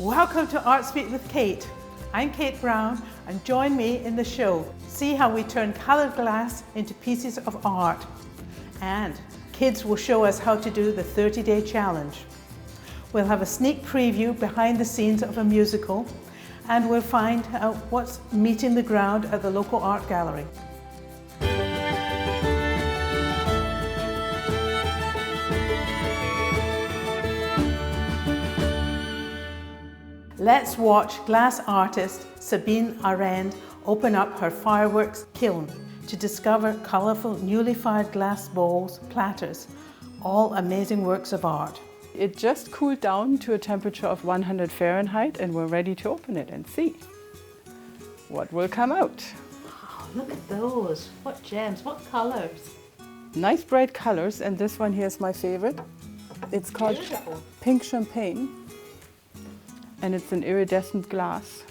Welcome to Art Speak with Kate. I'm Kate Brown and join me in the show. See how we turn coloured glass into pieces of art. And kids will show us how to do the 30-day challenge. We'll have a sneak preview behind the scenes of a musical, and we'll find out what's meeting the ground at the local art gallery. Let's watch glass artist Sabine Arend open up her fireworks kiln to discover colourful newly fired glass bowls, platters, all amazing works of art. It just cooled down to a temperature of 100 Fahrenheit and we're ready to open it and see what will come out. Oh, look at those. What gems, what colours. Nice bright colours, and this one here is my favorite. It's called Beautiful. Pink Champagne and it's an iridescent glass.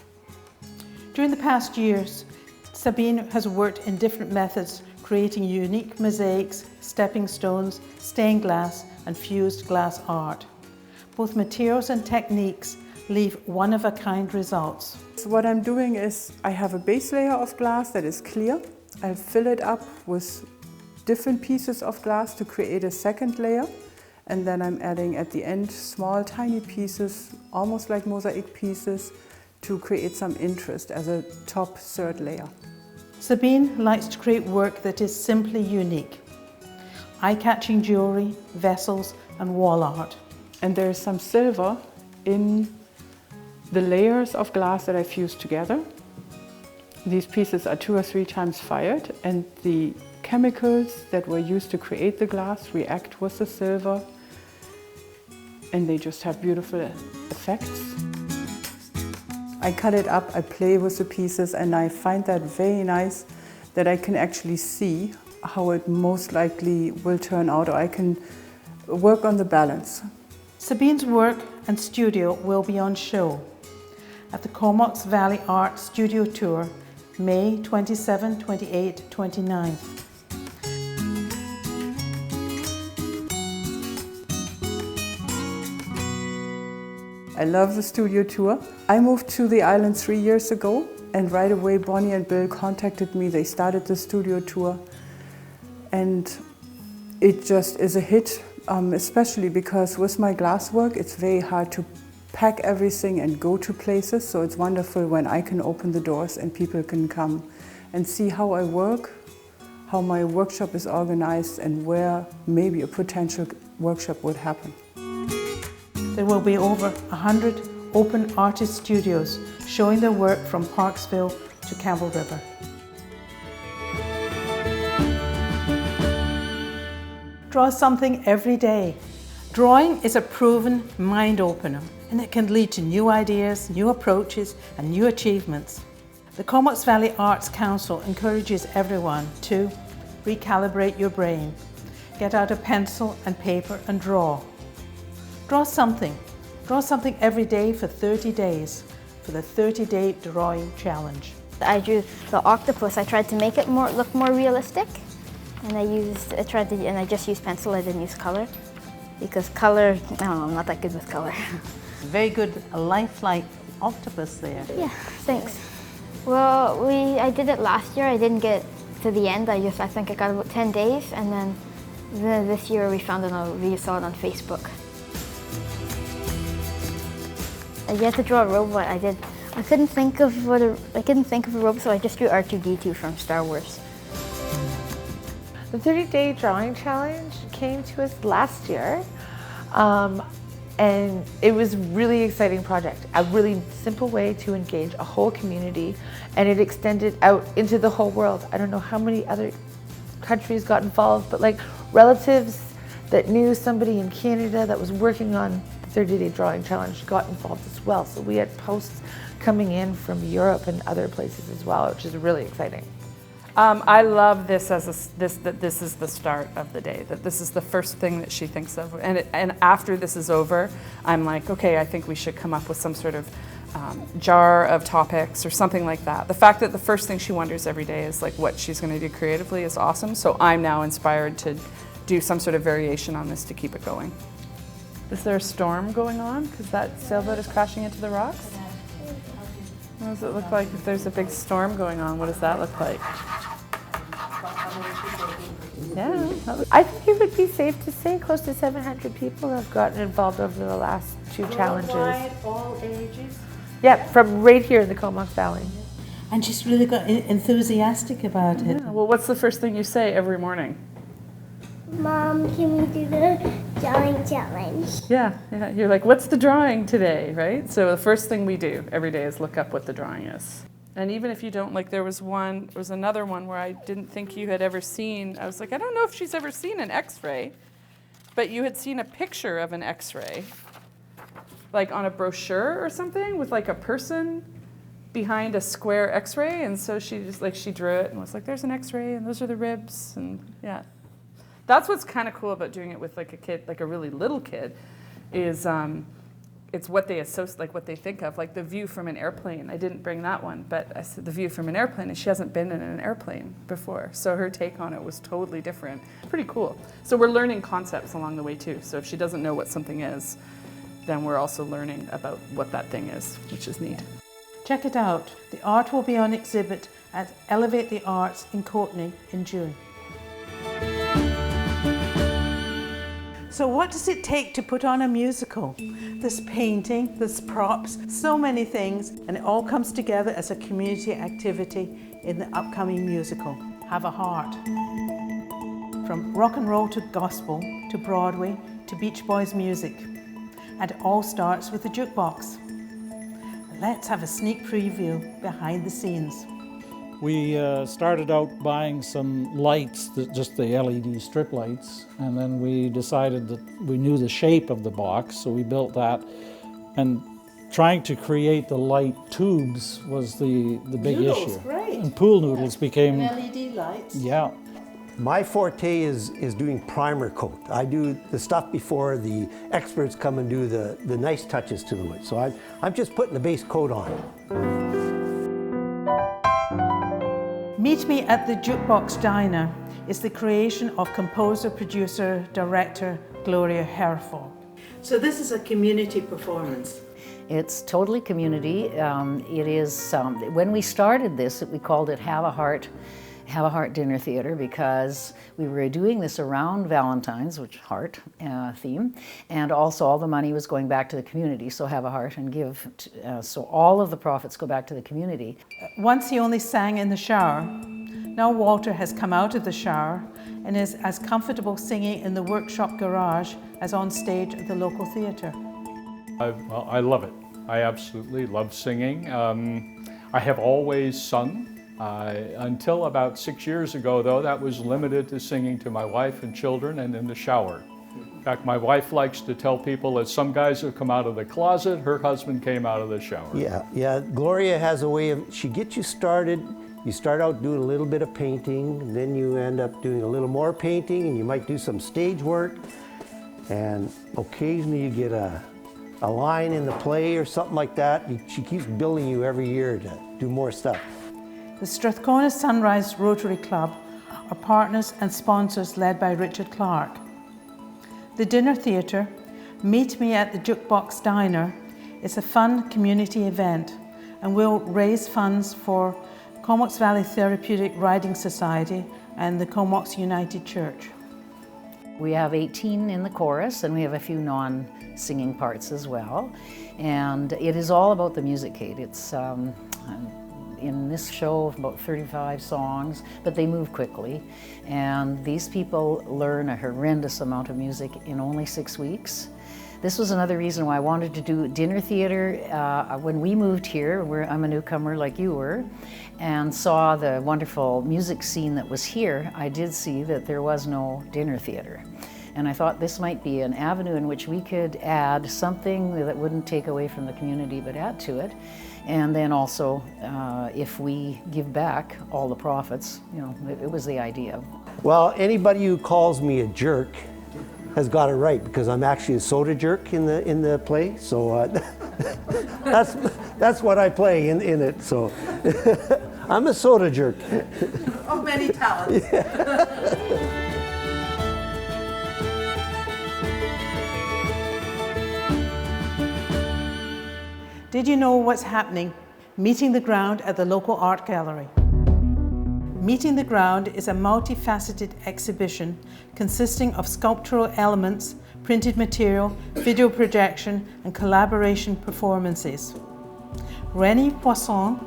During the past years, Sabine has worked in different methods, creating unique mosaics, stepping stones, stained glass and fused glass art. Both materials and techniques leave one-of-a-kind results. So what I'm doing is I have a base layer of glass that is clear. I'll fill it up with different pieces of glass to create a second layer. And then I'm adding at the end small tiny pieces, almost like mosaic pieces, to create some interest as a top third layer. Sabine likes to create work that is simply unique. Eye-catching jewellery, vessels and wall art. And there's some silver in the layers of glass that I fused together. These pieces are 2 or 3 times fired, and the chemicals that were used to create the glass react with the silver, and they just have beautiful effects. I cut it up, I play with the pieces, and I find that very nice that I can actually see how it most likely will turn out, or I can work on the balance. Sabine's work and studio will be on show at the Comox Valley Art Studio Tour, May 27, 28, 29. I love the studio tour. I moved to the island 3 years ago, and right away Bonnie and Bill contacted me. They started the studio tour, and it just is a hit, especially because with my glasswork it's very hard to pack everything and go to places, so it's wonderful when I can open the doors and people can come and see how I work, how my workshop is organized, and where maybe a potential workshop would happen. There will be over 100 open artist studios showing their work from Parksville to Campbell River. Draw something every day. Drawing is a proven mind opener, and it can lead to new ideas, new approaches and new achievements. The Comox Valley Arts Council encourages everyone to recalibrate your brain, get out a pencil and paper and draw. Draw something every day for 30 days for the 30-day drawing challenge. I drew the octopus. I tried to make it look more realistic, and I just used pencil. I didn't use color because color, I don't know, I'm not that good with color. Very good, a lifelike octopus there. Yeah, thanks. Well, I did it last year. I didn't get to the end. I think I got about 10 days, and then this year we saw it on Facebook. You had to draw a robot. I couldn't think of a robot, so I just drew R2-D2 from Star Wars. The 30-day drawing challenge came to us last year, and it was a really exciting project, a really simple way to engage a whole community, and it extended out into the whole world. I don't know how many other countries got involved, but like relatives that knew somebody in Canada that was working on 30-day drawing challenge got involved as well. So we had posts coming in from Europe and other places as well, which is really exciting. I love this that this is the start of the day, that this is the first thing that she thinks of. And after this is over, I'm like, okay, I think we should come up with some sort of jar of topics or something like that. The fact that the first thing she wonders every day is like what she's going to do creatively is awesome. So I'm now inspired to do some sort of variation on this to keep it going. Is there a storm going on? Because that sailboat is crashing into the rocks? What does it look like if there's a big storm going on? What does that look like? Yeah, I think it would be safe to say close to 700 people have gotten involved over the last two challenges. Worldwide, all ages. Yeah, from right here in the Comox Valley. And she's really got enthusiastic about it. Yeah, well, what's the first thing you say every morning? Mom, can we do the drawing challenge? Yeah, you're like, what's the drawing today, right? So the first thing we do every day is look up what the drawing is. And even if you don't, like there was another one where I didn't think you had ever seen, I was like, I don't know if she's ever seen an X-ray, but you had seen a picture of an X-ray, like on a brochure or something with like a person behind a square X-ray, and so she just like, she drew it and was like, there's an X-ray and those are the ribs, and yeah. That's what's kind of cool about doing it with like a kid, like a really little kid, is it's what they associate, like what they think of, like the view from an airplane. I didn't bring that one, but I said the view from an airplane, and she hasn't been in an airplane before, so her take on it was totally different. Pretty cool. So we're learning concepts along the way too. So if she doesn't know what something is, then we're also learning about what that thing is, which is neat. Check it out. The art will be on exhibit at Elevate the Arts in Courtenay in June. So what does it take to put on a musical? There's painting, there's props, so many things, and it all comes together as a community activity in the upcoming musical, Have a Heart. From rock and roll to gospel, to Broadway, to Beach Boys music. And it all starts with the jukebox. Let's have a sneak preview behind the scenes. We started out buying some lights, just the LED strip lights, and then we decided that we knew the shape of the box, so we built that. And trying to create the light tubes was the big issue. Great. And pool noodles became... And LED lights. Yeah. My forte is doing primer coat. I do the stuff before the experts come and do the nice touches to the wood. So I'm just putting the base coat on. Meet Me at the Jukebox Diner is the creation of composer, producer, director Gloria Herford. So this is a community performance. It's totally community. It is, when we started this, we called it Have a Heart Dinner Theater, because we were doing this around Valentine's, which heart theme, and also all the money was going back to the community, so have a heart and give, so all of the profits go back to the community. Once he only sang in the shower. Now Walter has come out of the shower and is as comfortable singing in the workshop garage as on stage at the local theatre. I love it. I absolutely love singing. I have always sung. Until about 6 years ago, though, that was limited to singing to my wife and children and in the shower. In fact, my wife likes to tell people that some guys have come out of the closet, her husband came out of the shower. Yeah. Gloria has a way of, she gets you started. You start out doing a little bit of painting, and then you end up doing a little more painting, and you might do some stage work, and occasionally you get a line in the play or something like that. She keeps building you every year to do more stuff. The Strathcona Sunrise Rotary Club are partners and sponsors led by Richard Clark. The Dinner Theatre, Meet Me at the Jukebox Diner, is a fun community event and will raise funds for Comox Valley Therapeutic Riding Society and the Comox United Church. We have 18 in the chorus, and we have a few non-singing parts as well. And it is all about the music, Kate. It's in this show about 35 songs, but they move quickly. And these people learn a horrendous amount of music in only 6 weeks. This was another reason why I wanted to do dinner theater. When we moved here, I'm a newcomer like you were, and saw the wonderful music scene that was here, I did see that there was no dinner theater. And I thought this might be an avenue in which we could add something that wouldn't take away from the community, but add to it. And then also, if we give back all the profits, you know, it was the idea. Well, anybody who calls me a jerk has got it right, because I'm actually a soda jerk in the play. So that's what I play in it. So I'm a soda jerk. Of many talents. Yeah. Did you know what's happening? Meeting the Ground at the local art gallery. Meeting the Ground is a multifaceted exhibition consisting of sculptural elements, printed material, video projection, and collaboration performances. Rennie Poisson,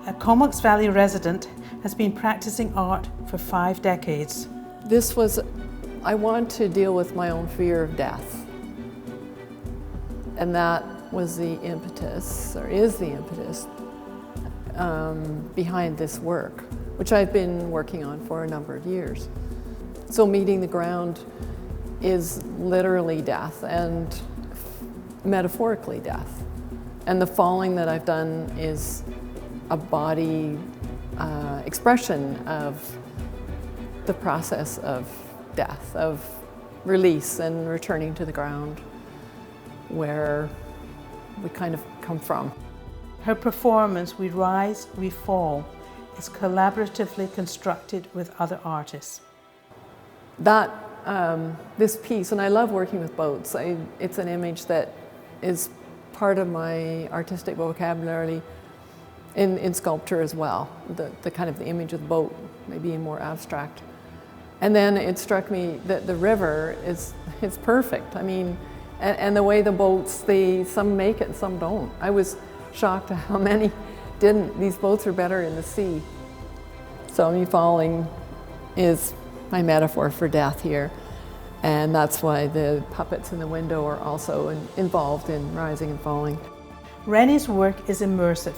a Comox Valley resident, has been practicing art for 5 decades. I want to deal with my own fear of death. And that was the impetus, or is the impetus, behind this work, which I've been working on for a number of years. So meeting the ground is literally death and metaphorically death. And the falling that I've done is a body expression of the process of death, of release and returning to the ground where we kind of come from. Her performance, We Rise, We Fall, is collaboratively constructed with other artists. This piece, and I love working with boats, it's an image that is part of my artistic vocabulary in sculpture as well, the kind of the image of the boat, maybe more abstract. And then it struck me that the river is perfect. I mean, and the way the boats, some make it, some don't. I was shocked at how many didn't. These boats are better in the sea. So me falling is my metaphor for death here. And that's why the puppets in the window are also involved in rising and falling. Rennie's work is immersive,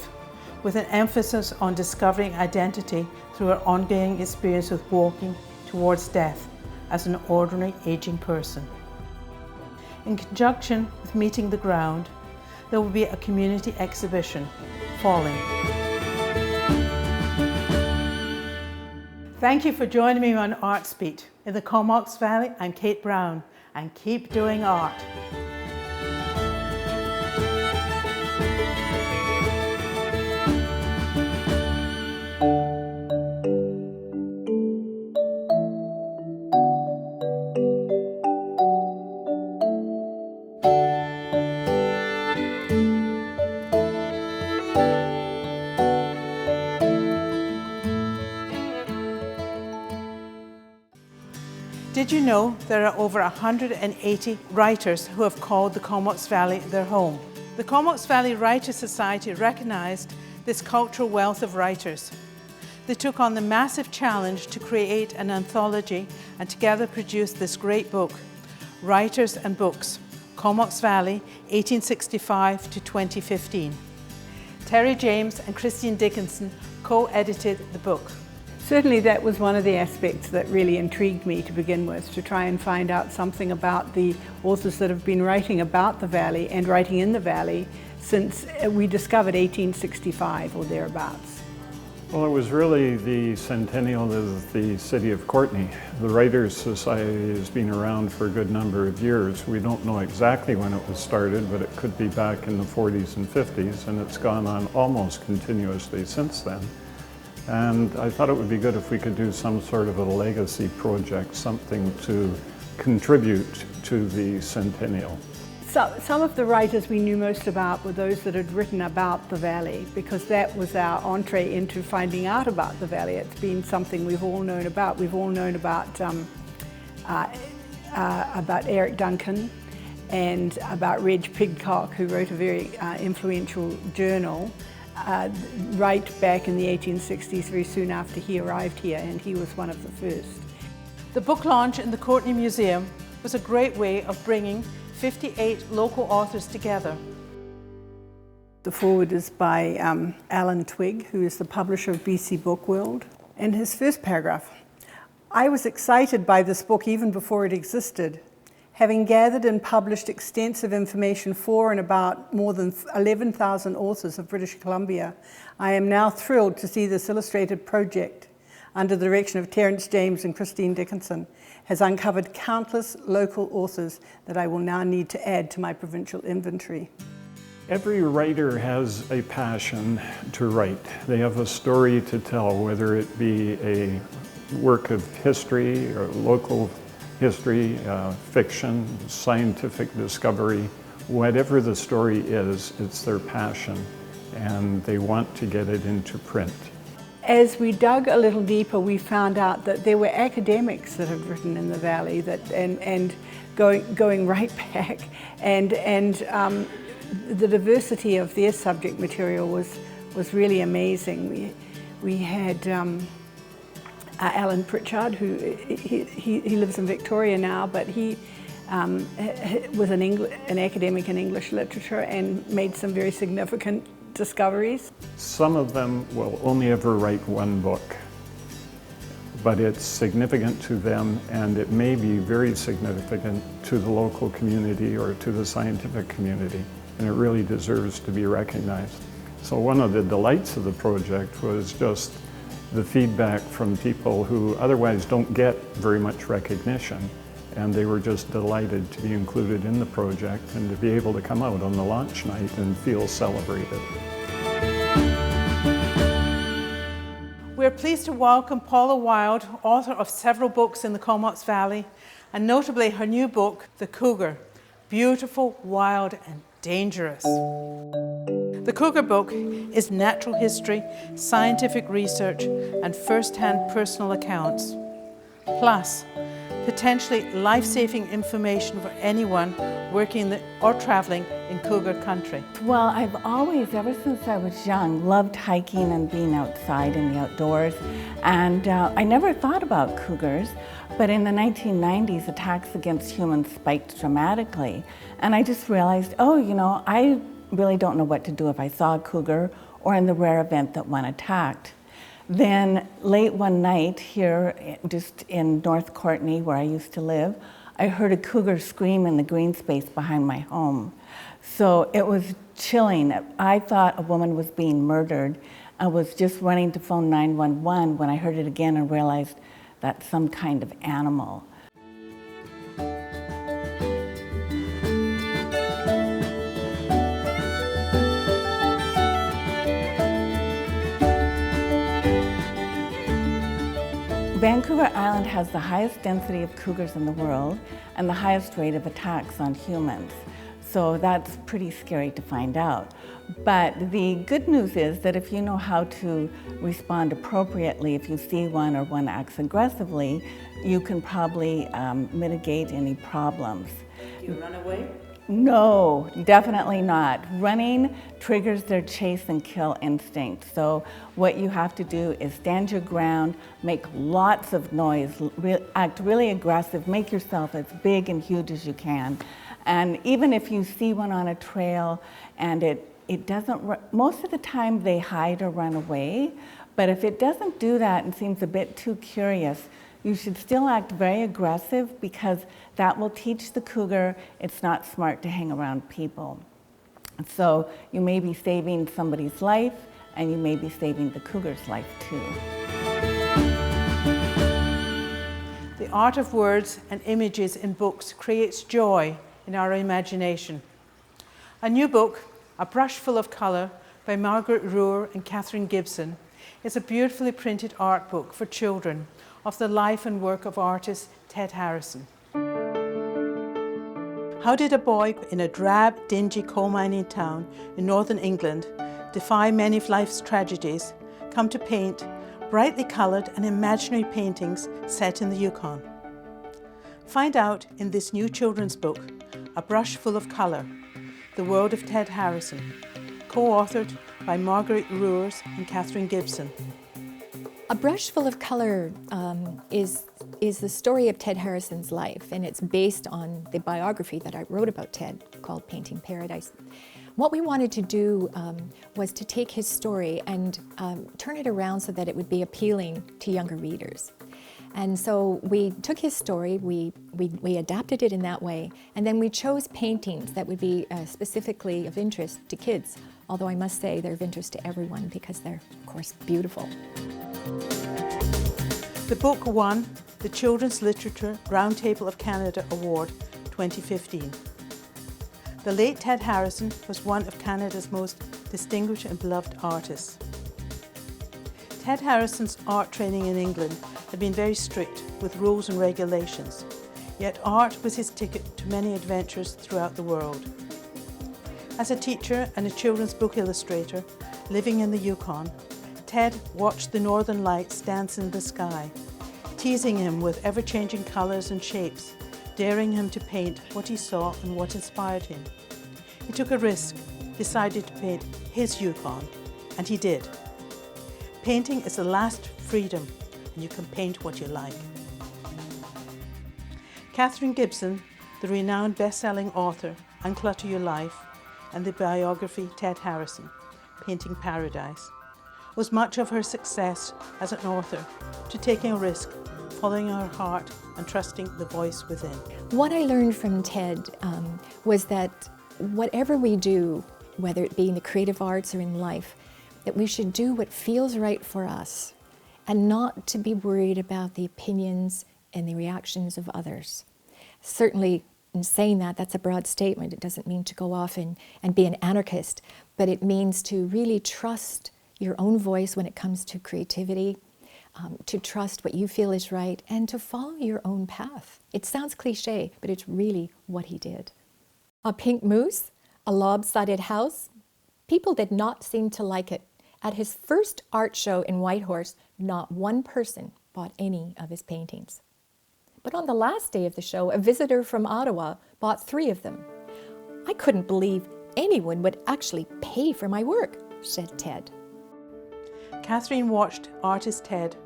with an emphasis on discovering identity through her ongoing experience with walking towards death as an ordinary aging person. In conjunction with Meeting the Ground, there will be a community exhibition, Falling. Thank you for joining me on ArtSpeed. In the Comox Valley, I'm Kate Brown, and keep doing art. Did you know there are over 180 writers who have called the Comox Valley their home? The Comox Valley Writers Society recognized this cultural wealth of writers. They took on the massive challenge to create an anthology and together produced this great book, Writers and Books, Comox Valley, 1865 to 2015. Terry James and Christine Dickinson co-edited the book. Certainly that was one of the aspects that really intrigued me to begin with, to try and find out something about the authors that have been writing about the valley and writing in the valley since we discovered 1865 or thereabouts. Well, it was really the centennial of the city of Courtenay. The Writers Society has been around for a good number of years. We don't know exactly when it was started, but it could be back in the 40s and 50s, and it's gone on almost continuously since then. And I thought it would be good if we could do some sort of a legacy project, something to contribute to the centennial. So, some of the writers we knew most about were those that had written about the valley, because that was our entree into finding out about the valley. It's been something we've all known about. We've all known about Eric Duncan and about Reg Pidcock, who wrote a very influential journal. Right back in the 1860s, very soon after he arrived here, and he was one of the first. The book launch in the Courtenay Museum was a great way of bringing 58 local authors together. The foreword is by Alan Twigg, who is the publisher of BC Book World. And his first paragraph: I was excited by this book even before it existed. Having gathered and published extensive information for and about more than 11,000 authors of British Columbia, I am now thrilled to see this illustrated project, under the direction of Terence James and Christine Dickinson, has uncovered countless local authors that I will now need to add to my provincial inventory. Every writer has a passion to write. They have a story to tell, whether it be a work of history or local history, fiction, scientific discovery, whatever the story is, it's their passion, and they want to get it into print. As we dug a little deeper, we found out that there were academics that had written in the Valley, and going right back, and the diversity of their subject material was really amazing. We had Alan Pritchard, who he lives in Victoria now, but he was an academic in English literature and made some very significant discoveries. Some of them will only ever write one book, but it's significant to them, and it may be very significant to the local community or to the scientific community, and it really deserves to be recognized. So one of the delights of the project was just the feedback from people who otherwise don't get very much recognition, and they were just delighted to be included in the project and to be able to come out on the launch night and feel celebrated. We're pleased to welcome Paula Wild, author of several books in the Comox Valley, and notably her new book, The Cougar, Beautiful, Wild and Dangerous. The Cougar book is natural history, scientific research, and first-hand personal accounts, plus potentially life-saving information for anyone working or traveling in cougar country. Well, I've always, ever since I was young, loved hiking and being outside in the outdoors, and I never thought about cougars, but in the 1990s, attacks against humans spiked dramatically, and I just realized, oh, you know, I really don't know what to do if I saw a cougar or in the rare event that one attacked. Then late one night here, just in North Courtenay, where I used to live, I heard a cougar scream in the green space behind my home. So it was chilling. I thought a woman was being murdered. I was just running to phone 911 when I heard it again and realized that's some kind of animal. Vancouver Island has the highest density of cougars in the world and the highest rate of attacks on humans. So that's pretty scary to find out. But the good news is that if you know how to respond appropriately, if you see one or one acts aggressively, you can probably mitigate any problems. You run away? No, definitely not. Running triggers their chase and kill instinct. So what you have to do is stand your ground, make lots of noise, act really aggressive, make yourself as big and huge as you can. And even if you see one on a trail and it doesn't, most of the time they hide or run away, but if it doesn't do that and seems a bit too curious, you should still act very aggressive, because that will teach the cougar it's not smart to hang around people. So you may be saving somebody's life, and you may be saving the cougar's life too. The art of words and images in books creates joy in our imagination. A new book, A Brush Full of Colour, by Margaret Ruhr and Catherine Gibson, is a beautifully printed art book for children of the life and work of artist Ted Harrison. How did a boy in a drab, dingy coal mining town in northern England defy many of life's tragedies, come to paint brightly coloured and imaginary paintings set in the Yukon? Find out in this new children's book, A Brush Full of Colour, The World of Ted Harrison, co-authored by Margaret Ruhr and Catherine Gibson. A Brush Full of Colour is the story of Ted Harrison's life, and it's based on the biography that I wrote about Ted called Painting Paradise. What we wanted to do was to take his story and turn it around so that it would be appealing to younger readers. And so we took his story, we adapted it in that way, and then we chose paintings that would be specifically of interest to kids, although I must say they're of interest to everyone because they're, of course, beautiful. The book won the Children's Literature Roundtable of Canada Award 2015. The late Ted Harrison was one of Canada's most distinguished and beloved artists. Ted Harrison's art training in England had been very strict with rules and regulations, yet art was his ticket to many adventures throughout the world. As a teacher and a children's book illustrator living in the Yukon, Ted watched the northern lights dance in the sky, teasing him with ever-changing colours and shapes, daring him to paint what he saw and what inspired him. He took a risk, decided to paint his Yukon, and he did. Painting is the last freedom, and you can paint what you like. Catherine Gibson, the renowned best-selling author, Unclutter Your Life, and the biography Ted Harrison, Painting Paradise, owes much of her success as an author to taking a risk, following her heart and trusting the voice within. What I learned from Ted was that whatever we do, whether it be in the creative arts or in life, that we should do what feels right for us and not to be worried about the opinions and the reactions of others. Certainly, in saying that, that's a broad statement. It doesn't mean to go off and be an anarchist, but it means to really trust your own voice when it comes to creativity, to trust what you feel is right, and to follow your own path. It sounds cliche, but it's really what he did. A pink moose, a lopsided house, people did not seem to like it. At his first art show in Whitehorse, not one person bought any of his paintings. But on the last day of the show, a visitor from Ottawa bought 3 of them. I couldn't believe anyone would actually pay for my work, said Ted. Catherine watched artist Ted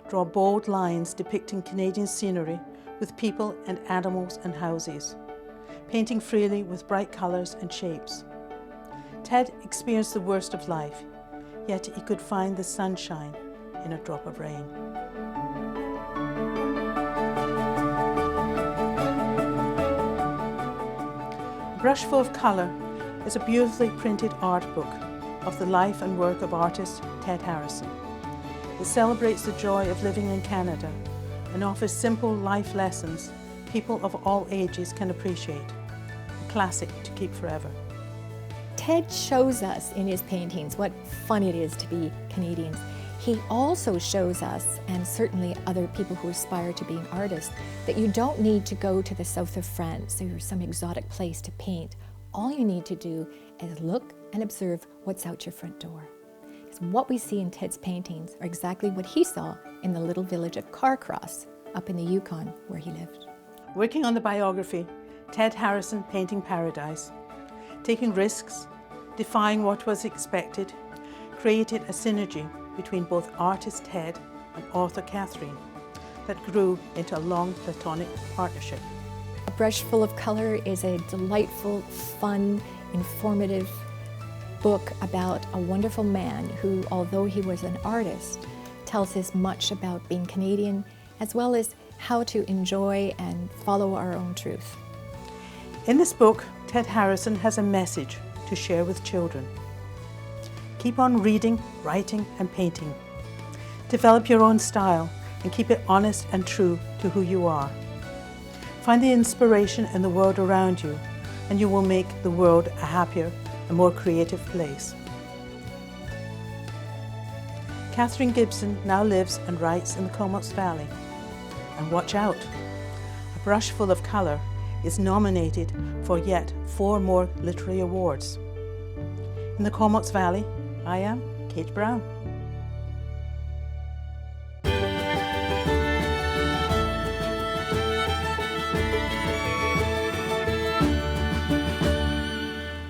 draw bold lines depicting Canadian scenery with people and animals and houses, painting freely with bright colours and shapes. Ted experienced the worst of life, yet he could find the sunshine in a drop of rain. Brushful of Colour is a beautifully printed art book of the life and work of artist Ted Harrison. It celebrates the joy of living in Canada and offers simple life lessons people of all ages can appreciate. A classic to keep forever. Ted shows us in his paintings what fun it is to be Canadians. He also shows us, and certainly other people who aspire to be an artist, that you don't need to go to the south of France or some exotic place to paint. All you need to do is look and observe what's out your front door. Because what we see in Ted's paintings are exactly what he saw in the little village of Carcross up in the Yukon where he lived. Working on the biography, Ted Harrison Painting Paradise, taking risks, defying what was expected, created a synergy between both artist Ted and author Catherine that grew into a long platonic partnership. A Brush Full of Color is a delightful, fun, informative book about a wonderful man who, although he was an artist, tells us much about being Canadian as well as how to enjoy and follow our own truth. In this book, Ted Harrison has a message to share with children. Keep on reading, writing, and painting. Develop your own style and keep it honest and true to who you are. Find the inspiration in the world around you, and you will make the world a happier and more creative place. Catherine Gibson now lives and writes in the Comox Valley. And watch out, A Brush Full of Colour is nominated for yet 4 more literary awards. In the Comox Valley, I am Kate Brown.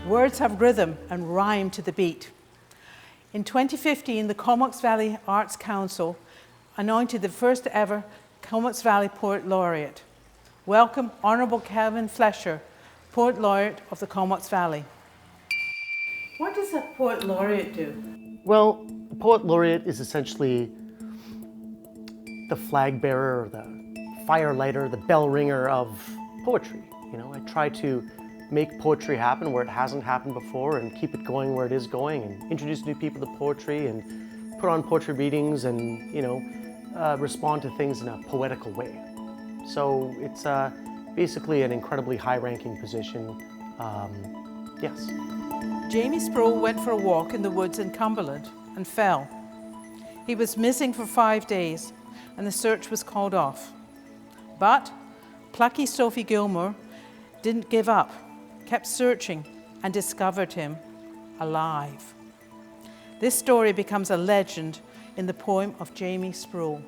Words have rhythm and rhyme to the beat. In 2015, the Comox Valley Arts Council anointed the first ever Comox Valley Poet Laureate. Welcome Honourable Kevin Flesher, Poet Laureate of the Comox Valley. What does a Poet Laureate do? Well, the Poet Laureate is essentially the flag bearer, the fire lighter, the bell ringer of poetry. You know, I try to make poetry happen where it hasn't happened before and keep it going where it is going and introduce new people to poetry and put on poetry readings and, you know, respond to things in a poetical way. So it's basically an incredibly high-ranking position, yes. Jamie Sproul went for a walk in the woods in Cumberland and fell. He was missing for 5 days and the search was called off. But plucky Sophie Gilmore didn't give up, kept searching and discovered him alive. This story becomes a legend in the poem of Jamie Sproul.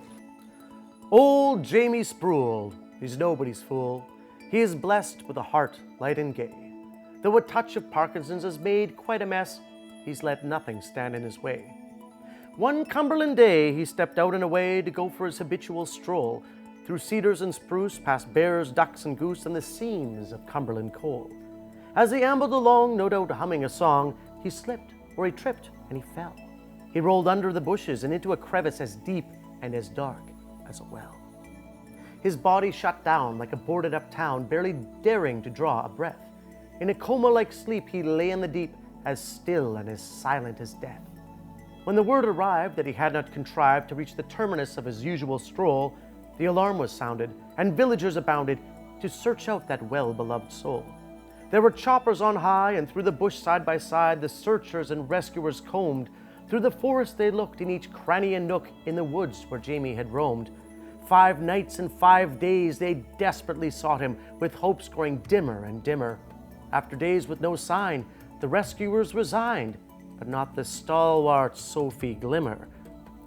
Old Jamie Sproul, he's nobody's fool. He is blessed with a heart light and gay. Though a touch of Parkinson's has made quite a mess, he's let nothing stand in his way. One Cumberland day, he stepped out and away to go for his habitual stroll through cedars and spruce, past bears, ducks, and goose, and the seams of Cumberland coal. As he ambled along, no doubt humming a song, he slipped, or he tripped, and he fell. He rolled under the bushes and into a crevice as deep and as dark as a well. His body shut down like a boarded-up town, barely daring to draw a breath. In a coma-like sleep, he lay in the deep, as still and as silent as death. When the word arrived that he had not contrived to reach the terminus of his usual stroll, the alarm was sounded, and villagers abounded to search out that well-beloved soul. There were choppers on high, and through the bush side by side, the searchers and rescuers combed. Through the forest they looked, in each cranny and nook, in the woods where Jamie had roamed. 5 nights and 5 days they desperately sought him, with hopes growing dimmer and dimmer. After days with no sign, the rescuers resigned, but not the stalwart Sophie Glimmer.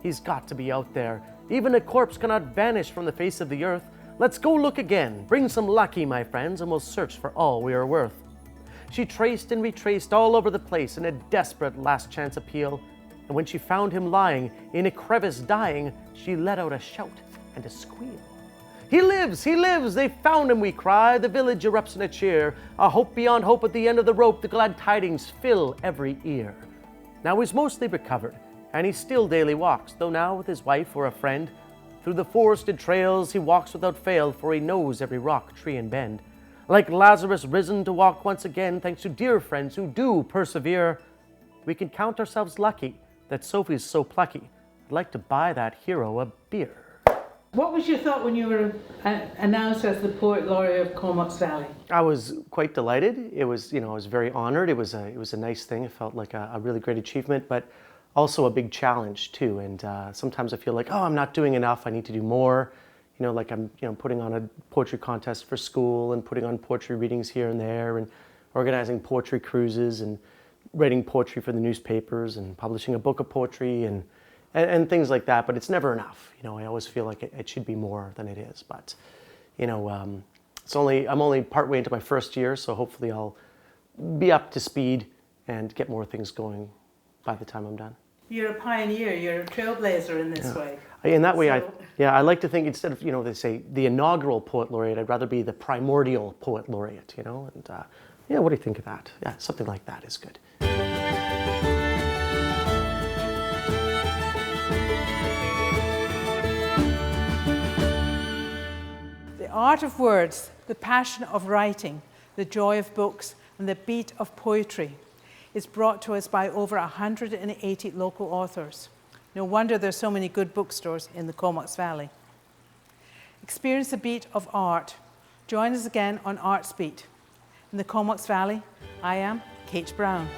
He's got to be out there. Even a corpse cannot vanish from the face of the earth. Let's go look again. Bring some lucky, my friends, and we'll search for all we are worth. She traced and retraced all over the place in a desperate last chance appeal. And when she found him lying in a crevice dying, she let out a shout and a squeal. He lives, they found him, we cry. The village erupts in a cheer. A hope beyond hope at the end of the rope, the glad tidings fill every ear. Now he's mostly recovered, and he still daily walks, though now with his wife or a friend. Through the forested trails he walks without fail, for he knows every rock, tree, and bend. Like Lazarus risen to walk once again, thanks to dear friends who do persevere, we can count ourselves lucky that Sophie's so plucky. I'd like to buy that hero a beer. What was your thought when you were announced as the Poet Laureate of Comox Valley? I was quite delighted. It was, I was very honored. It was a nice thing. It felt like a really great achievement, but also a big challenge too. And sometimes I feel like, oh, I'm not doing enough. I need to do more. Like I'm, putting on a poetry contest for school and putting on poetry readings here and there and organizing poetry cruises and writing poetry for the newspapers and publishing a book of poetry and things like that, but it's never enough. I always feel like it should be more than it is, but I'm only partway into my first year, so hopefully I'll be up to speed and get more things going by the time I'm done. You're a pioneer, you're a trailblazer in this way. In that way, I like to think instead of, they say the inaugural Poet Laureate, I'd rather be the primordial Poet Laureate, and what do you think of that? Yeah, something like that is good. The art of words, the passion of writing, the joy of books, and the beat of poetry is brought to us by over 180 local authors. No wonder there's so many good bookstores in the Comox Valley. Experience the beat of art. Join us again on Arts Beat. In the Comox Valley, I am Kate Brown.